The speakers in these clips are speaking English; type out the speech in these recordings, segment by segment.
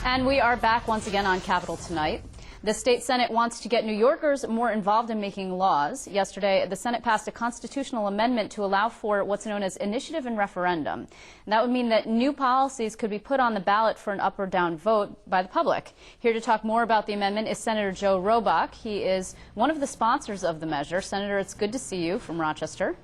And we are back once again on Capitol Tonight. The state Senate wants to get New Yorkers more involved in making laws. Yesterday, the Senate passed a constitutional amendment to allow for what's known as initiative and referendum. And that would mean that new policies could be put on the ballot for an up or down vote by the public. Here to talk more about the amendment is Senator Joe Robach. He is one of the sponsors of the measure. Senator, it's good to see you from Rochester.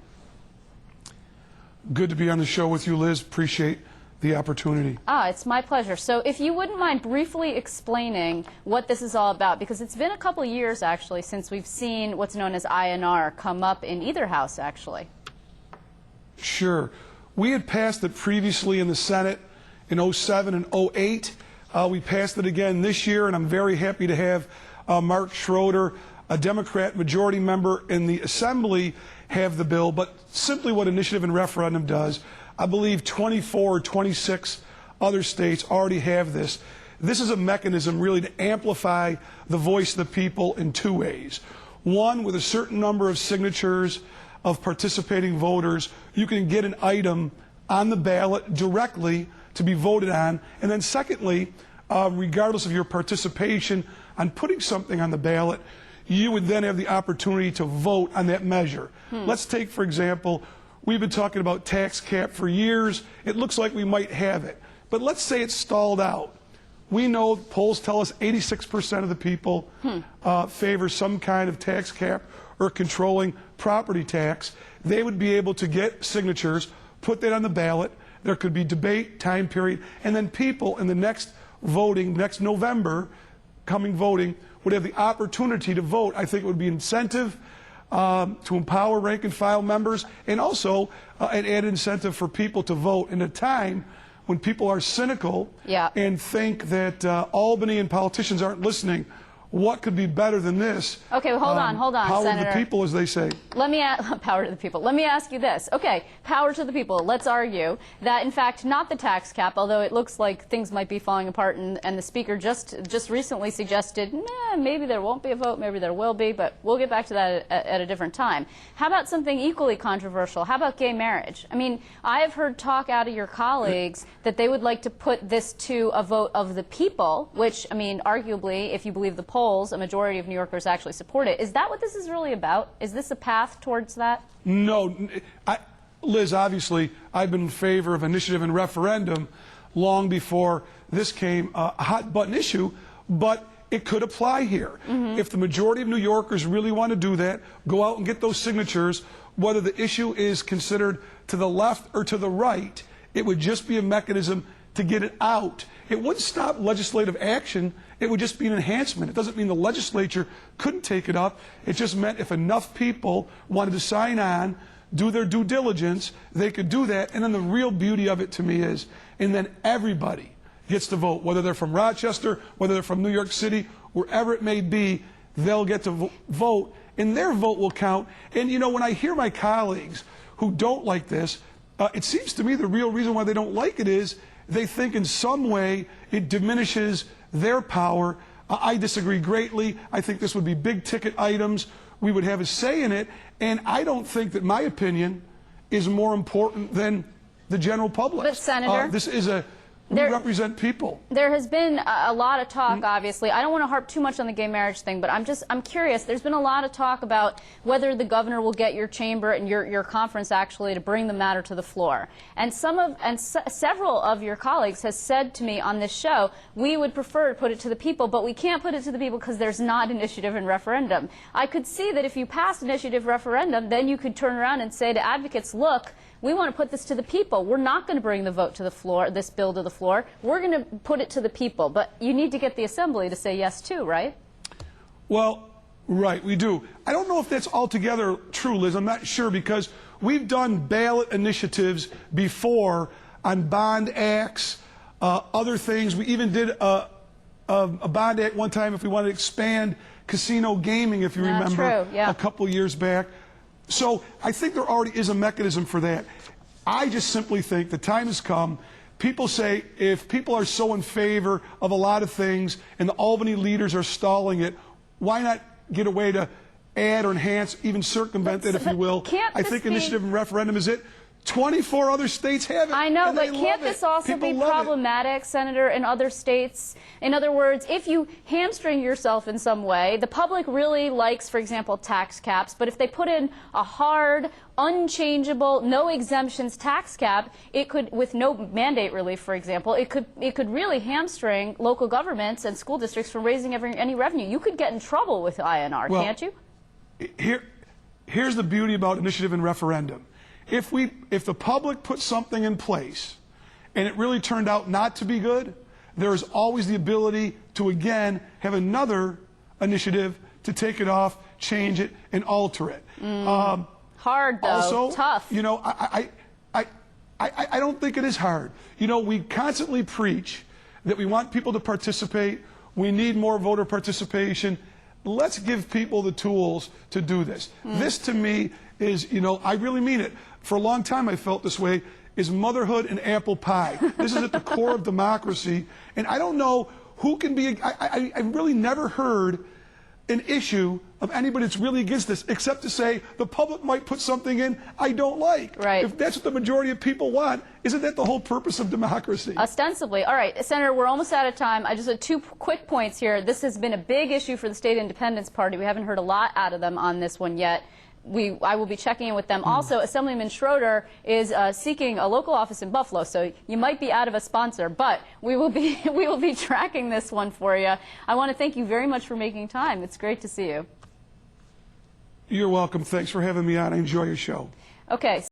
Good to be on the show with you, Liz. Appreciate the opportunity. It's my pleasure. So if you wouldn't mind briefly explaining what this is all about, because it's been a couple of years, actually, since we've seen what's known as INR come up in either house, actually. Sure. We had passed it previously in the Senate in 07 and 08. We passed it again this year, and I'm very happy to have Mark Schroeder, a Democrat majority member in the Assembly, have the bill. But simply what initiative and referendum does, I believe 24 or 26 other states already have this. This is a mechanism really to amplify the voice of the people in two ways. One, with a certain number of signatures of participating voters, you can get an item on the ballot directly to be voted on. And then secondly, regardless of your participation on putting something on the ballot, you would then have the opportunity to vote on that measure. Let's take, for example, we've been talking about tax cap for years. It looks like we might have it. But let's say it's stalled out. We know polls tell us 86% of the people favor some kind of tax cap or controlling property tax. They would be able to get signatures, put that on the ballot. There could be debate, time period, and then people in the next voting, next November, coming voting, would have the opportunity to vote. I think it would be incentive to empower rank and file members, and also an added incentive for people to vote in a time when people are cynical and think that Albany and politicians aren't listening. What could be better than this? Okay, well, hold on, power Senator. to the people, as they say. Let me power to the people. Let me ask you this. Okay, power to the people. Let's argue that, in fact, not the tax cap, although it looks like things might be falling apart, and the Speaker just recently suggested, maybe there won't be a vote, maybe there will be, but we'll get back to that at a different time. How about something equally controversial? How about gay marriage? I mean, I have heard talk out of your colleagues that they would like to put this to a vote of the people, which, I mean, arguably, if you believe the polls, a majority of New Yorkers actually support it. Is that what this is really about? Is this a path towards that? No. Liz, obviously, I've been in favor of initiative and referendum long before this came a hot-button issue, but it could apply here. If the majority of New Yorkers really want to do that, go out and get those signatures, whether the issue is considered to the left or to the right, it would just be a mechanism to get it out. It wouldn't stop legislative action. It would just be an enhancement. It doesn't mean the legislature couldn't take it up. It just meant if enough people wanted to sign on, do their due diligence, they could do that. And then the real beauty of it to me is, and then everybody gets to vote, whether they're from Rochester, whether they're from New York City, wherever it may be, they'll get to vote, and their vote will count. And, you know, when I hear my colleagues who don't like this, it seems to me the real reason why they don't like it is they think in some way it diminishes their power. I disagree greatly. I think this would be big ticket items. We would have a say in it. And I don't think that my opinion is more important than the general public. But, Senator, this is we represent people. There has been a lot of talk, obviously. I don't want to harp too much on the gay marriage thing, but I'm curious. There's been a lot of talk about whether the governor will get your chamber and your conference actually to bring the matter to the floor. And several of your colleagues has said to me on this show, we would prefer to put it to the people, but we can't put it to the people because there's not initiative and referendum. I could see that if you passed initiative referendum, then you could turn around and say to advocates, look, we want to put this to the people. We're not going to bring the vote to the floor, this bill to the floor. We're going to put it to the people. But you need to get the Assembly to say yes, too, right? Well, right, we do. I don't know if that's altogether true, Liz. I'm not sure, because we've done ballot initiatives before on bond acts, other things. We even did a bond act one time if we wanted to expand casino gaming, if you remember, a couple years back. So I think there already is a mechanism for that. I just simply think the time has come. People say if people are so in favor of a lot of things and the Albany leaders are stalling it, why not get a way to add or enhance, even circumvent that, if you will? I think initiative and referendum is it. 24 other states have it. I know, and but they can't love this it. also People be love it. problematic, Senator, in other states? In other words, if you hamstring yourself in some way, the public really likes, for example, tax caps, but if they put in a hard, unchangeable, no exemptions tax cap, it could, with no mandate relief, for example, it could really hamstring local governments and school districts from raising any revenue. You could get in trouble with INR, Well, can't you? Here's the beauty about initiative and referendum. If the public put something in place and it really turned out not to be good, there is always the ability to again have another initiative to take it off, change it, and alter it. Hard though, also, tough. You know, I don't think it is hard. You know, we constantly preach that we want people to participate. We need more voter participation. Let's give people the tools to do this. This to me is, you know, I really mean it. For a long time I felt this way, is motherhood and apple pie. This is at the core of democracy. And I don't know who can be, I really never heard an issue of anybody that's really against this, except to say the public might put something in I don't like. Right. If that's what the majority of people want, isn't that the whole purpose of democracy? Ostensibly. All right, Senator, we're almost out of time. I just have two quick points here. This has been a big issue for the State Independence Party. We haven't heard a lot out of them on this one yet. I will be checking in with them. Also, Assemblyman Schroeder is seeking a local office in Buffalo, so you might be out of a sponsor, but we will be tracking this one for you. I want to thank you very much for making time. It's great to see you. You're welcome. Thanks for having me on. I enjoy your show. Okay.